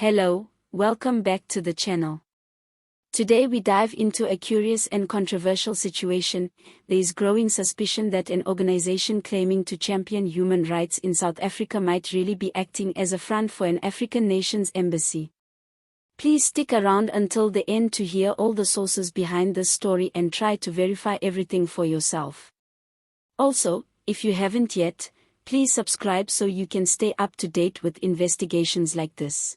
Hello, welcome back to the channel. Today we dive into a curious and controversial situation. There is growing suspicion that an organization claiming to champion human rights in South Africa might really be acting as a front for an African nation's embassy. Please stick around until the end to hear all the sources behind this story and try to verify everything for yourself. Also, if you haven't yet, please subscribe so you can stay up to date with investigations like this.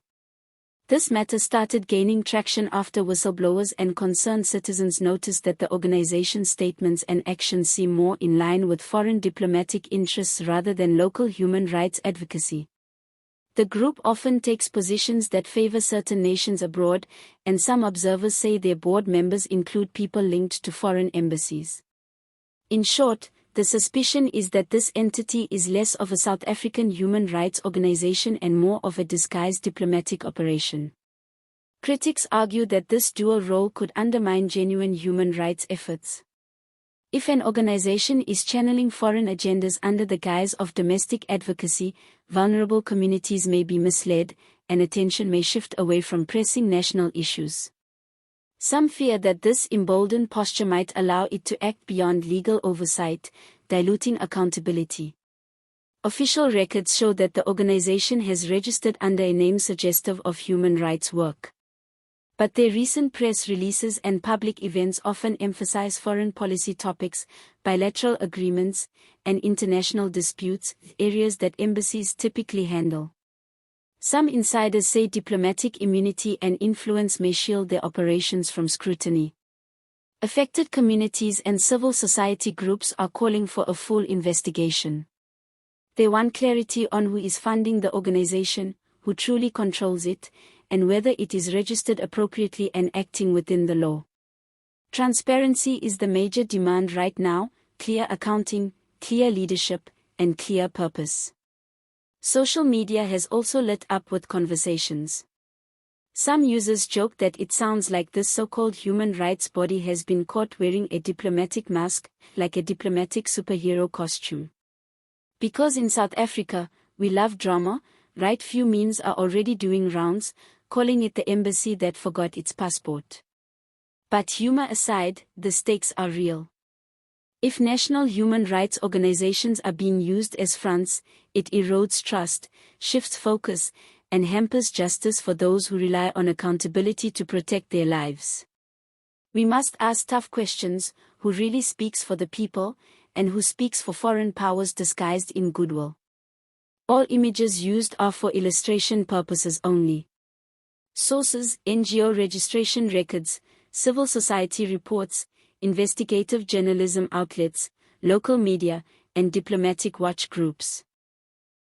This matter started gaining traction after whistleblowers and concerned citizens noticed that the organization's statements and actions seem more in line with foreign diplomatic interests rather than local human rights advocacy. The group often takes positions that favor certain nations abroad, and some observers say their board members include people linked to foreign embassies. In short, the suspicion is that this entity is less of a South African human rights organization and more of a disguised diplomatic operation. Critics argue that this dual role could undermine genuine human rights efforts. If an organization is channeling foreign agendas under the guise of domestic advocacy, vulnerable communities may be misled, and attention may shift away from pressing national issues. Some fear that this emboldened posture might allow it to act beyond legal oversight, diluting accountability. Official records show that the organization has registered under a name suggestive of human rights work. But their recent press releases and public events often emphasize foreign policy topics, bilateral agreements, and international disputes, areas that embassies typically handle. Some insiders say diplomatic immunity and influence may shield their operations from scrutiny. Affected communities and civil society groups are calling for a full investigation. They want clarity on who is funding the organization, who truly controls it, and whether it is registered appropriately and acting within the law. Transparency is the major demand right now: clear accounting, clear leadership, and clear purpose. Social media has also lit up with conversations. Some users joke that it sounds like this so-called human rights body has been caught wearing a diplomatic mask, like a diplomatic superhero costume. Because in South Africa, we love drama, right? Few memes are already doing rounds, calling it the embassy that forgot its passport. But humor aside, the stakes are real. If national human rights organizations are being used as fronts, it erodes trust, shifts focus, and hampers justice for those who rely on accountability to protect their lives. We must ask tough questions: who really speaks for the people, and who speaks for foreign powers disguised in goodwill? All images used are for illustration purposes only. Sources: NGO registration records, civil society reports, investigative journalism outlets, local media, and diplomatic watch groups.